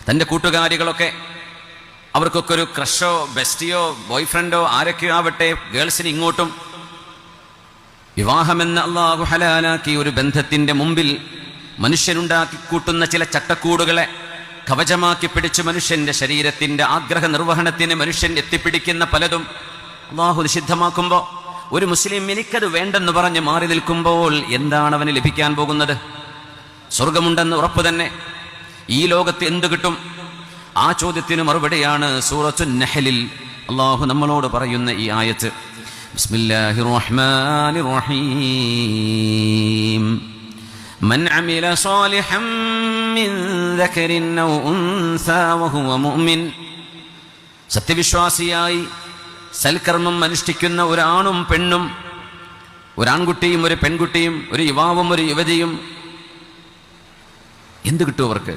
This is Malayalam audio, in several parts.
തൻ്റെ കൂട്ടുകാരികളൊക്കെ അവർക്കൊക്കെ ഒരു ക്രഷോ ബെസ്റ്റിയോ ബോയ് ഫ്രണ്ടോ ആരൊക്കെയോ ആവട്ടെ, ഗേൾസിന് ഇങ്ങോട്ടും വിവാഹമെന്ന അള്ളാഹു ഹലാലാക്കി ഒരു ബന്ധത്തിന്റെ മുമ്പിൽ മനുഷ്യനുണ്ടാക്കി കൂട്ടുന്ന ചില ചട്ടക്കൂടുകളെ കവചമാക്കി പിടിച്ച് മനുഷ്യന്റെ ശരീരത്തിന്റെ ആഗ്രഹ നിർവഹണത്തിന് മനുഷ്യൻ എത്തിപ്പിടിക്കുന്ന പലതും അള്ളാഹു നിഷിദ്ധമാക്കുമ്പോൾ ഒരു മുസ്ലിം എനിക്കത് വേണ്ടെന്ന് പറഞ്ഞ് മാറി നിൽക്കുമ്പോൾ എന്താണ് അവന് ലഭിക്കാൻ പോകുന്നത്? സ്വർഗമുണ്ടെന്ന് ഉറപ്പ് തന്നെ. ഈ ലോകത്ത് എന്ത് കിട്ടും? ആ ചോദ്യത്തിന് മറുപടിയാണ് സൂറത്തുൻ നഹ്ലിൽ അള്ളാഹു നമ്മളോട് പറയുന്ന ഈ ആയത്ത്. ബിസ്മില്ലാഹിർ റഹ്മാനിർ റഹീം. മൻ അമില സാലിഹൻ മിൻ ദക്കരിൻ ഔ ഉൻസാ വഹുവ മുഅ്മിൻ. സത്യവിശ്വാസിയായി സൽക്കർമ്മം അനുഷ്ഠിക്കുന്ന ഒരാണും പെണ്ണും, ഒരാൺകുട്ടിയും ഒരു പെൺകുട്ടിയും, ഒരു യുവാവും ഒരു യുവതിയും, എന്ത് കിട്ടും അവർക്ക്?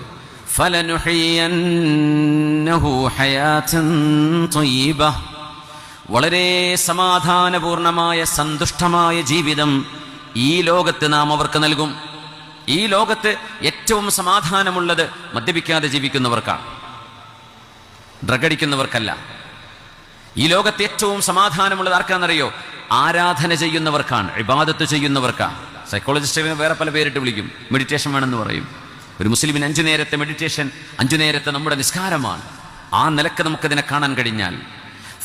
ഫലനുഹയ്യന്നഹു ഹയാതൻ ത്വയ്യിബ. വളരെ സമാധാനപൂർണമായ സന്തുഷ്ടമായ ജീവിതം ഈ ലോകത്ത് നാം അവർക്ക് നൽകും. ഈ ലോകത്ത് ഏറ്റവും സമാധാനമുള്ളത് മദ്യപിക്കാതെ ജീവിക്കുന്നവർക്കാണ്, ഡ്രഗടിക്കുന്നവർക്കല്ല. ഈ ലോകത്ത് ഏറ്റവും സമാധാനമുള്ളത് ആർക്കാണെന്നറിയോ? ആരാധന ചെയ്യുന്നവർക്കാണ്, ഇബാദത്ത് ചെയ്യുന്നവർക്കാണ്. സൈക്കോളജിസ്റ്റിനെ വേറെ പല പേരിട്ട് വിളിക്കും, മെഡിറ്റേഷൻ വേണമെന്ന് പറയും. ഒരു മുസ്ലിമിന് 5 നേരത്തെ മെഡിറ്റേഷൻ, 5 നേരത്തെ നമ്മുടെ നിസ്കാരമാണ്. ആ നിലക്ക് നമുക്കതിനെ കാണാൻ കഴിഞ്ഞാൽ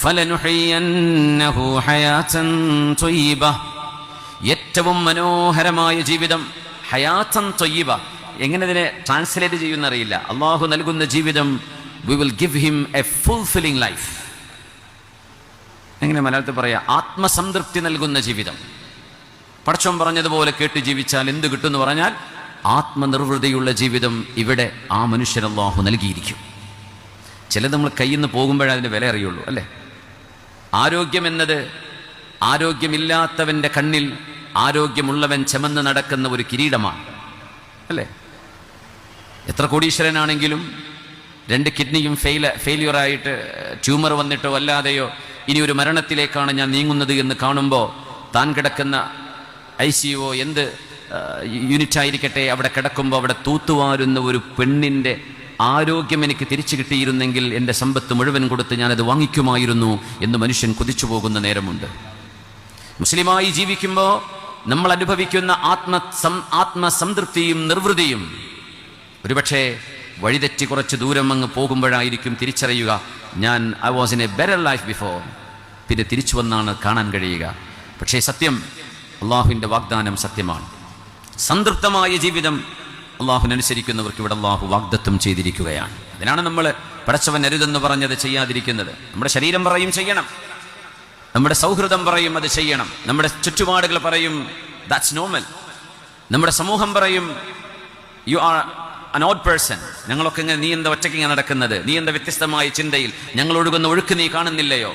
ഫലനുഹയ്യന്നഹു ഹയാതൻ ത്വയ്യിബ, ഏറ്റവും മനോഹരമായ ജീവിതം. ഹയാതൻ ത്വയ്യിബ എങ്ങനെ ഇതിനെ ട്രാൻസ്ലേറ്റ് ചെയ്യുന്നറിയില്ല. അള്ളാഹു നൽകുന്ന ജീവിതം, we will give him A fulfilling life. എങ്ങനെ മലയാളത്തിൽ പറയാ? ആത്മസംതൃപ്തി നൽകുന്ന ജീവിതം. പടച്ചോൻ പറഞ്ഞതുപോലെ കേട്ട് ജീവിച്ചാൽ എന്ത് കിട്ടുമെന്ന് പറഞ്ഞാൽ ആത്മനിർവൃതിയുള്ള ജീവിതം ഇവിടെ ആ മനുഷ്യൻ അല്ലാഹു നൽകിയിരിക്കും. ചിലത് നമ്മൾ കയ്യിൽ നിന്ന് പോകുമ്പോഴേ അതിൻ്റെ വില അറിയുള്ളൂ, അല്ലേ? ആരോഗ്യം എന്നത് ആരോഗ്യമില്ലാത്തവൻ്റെ കണ്ണിൽ ആരോഗ്യമുള്ളവൻ ചുമന്ന് നടക്കുന്ന ഒരു കിരീടമാണ്, അല്ലേ? എത്ര കോടീശ്വരനാണെങ്കിലും 2 കിഡ്നിയും ഫെയിലിയറായിട്ട് ട്യൂമർ വന്നിട്ടോ അല്ലാതെയോ ഇനി ഒരു മരണത്തിലേക്കാണ് ഞാൻ നീങ്ങുന്നത് എന്ന് കാണുമ്പോൾ താൻ കിടക്കുന്ന ICU എന്ത് യൂണിറ്റായിരിക്കട്ടെ അവിടെ കിടക്കുമ്പോൾ അവിടെ തൂത്തുവാരുന്ന ഒരു പെണ്ണിൻ്റെ ആരോഗ്യം എനിക്ക് തിരിച്ചു കിട്ടിയിരുന്നെങ്കിൽ എൻ്റെ സമ്പത്ത് മുഴുവൻ കൊടുത്ത് ഞാനത് വാങ്ങിക്കുമായിരുന്നു എന്ന് മനുഷ്യൻ കൊതിച്ചു പോകുന്ന നേരമുണ്ട്. മുസ്ലിമായി ജീവിക്കുമ്പോൾ നമ്മൾ അനുഭവിക്കുന്ന ആത്മസംതൃപ്തിയും നിർവൃതിയും ഒരുപക്ഷെ വഴിതെറ്റി കുറച്ച് ദൂരം അങ്ങ് പോകുമ്പോഴായിരിക്കും തിരിച്ചറിയുക, ഞാൻ I was in A better life before. പിന്നെ തിരിച്ചു വന്നാണ് കാണാൻ കഴിയുക. പക്ഷേ സത്യം, അള്ളാഹുവിൻ്റെ വാഗ്ദാനം സത്യമാണ്. സംതൃപ്തമായ ജീവിതം അള്ളാഹുവിനനുസരിക്കുന്നവർക്ക് ഇവിടെ അള്ളാഹു വാഗ്ദത്തം ചെയ്തിരിക്കുകയാണ്. അതിനാണ് നമ്മൾ പടച്ചവൻ അരുതെന്ന് പറഞ്ഞത് ചെയ്യാതിരിക്കുന്നത്. നമ്മുടെ ശരീരം പറയും ചെയ്യണം, നമ്മുടെ സൗഹൃദം പറയും അത് ചെയ്യണം, നമ്മുടെ ചുറ്റുപാടുകൾ പറയും ദാറ്റ്സ് നോർമൽ, നമ്മുടെ സമൂഹം പറയും you are an odd person. ഞങ്ങളൊക്കെ ഇങ്ങനെ, നീ എന്താ ഒറ്റയ്ക്ക് ഇങ്ങനെ നടക്കുന്നത്, നീ എന്താ വ്യത്യസ്തമായ ചിന്തയിൽ, ഞങ്ങൾ ഒഴുകുന്ന ഒഴുക്ക് നീ കാണുന്നില്ലയോ?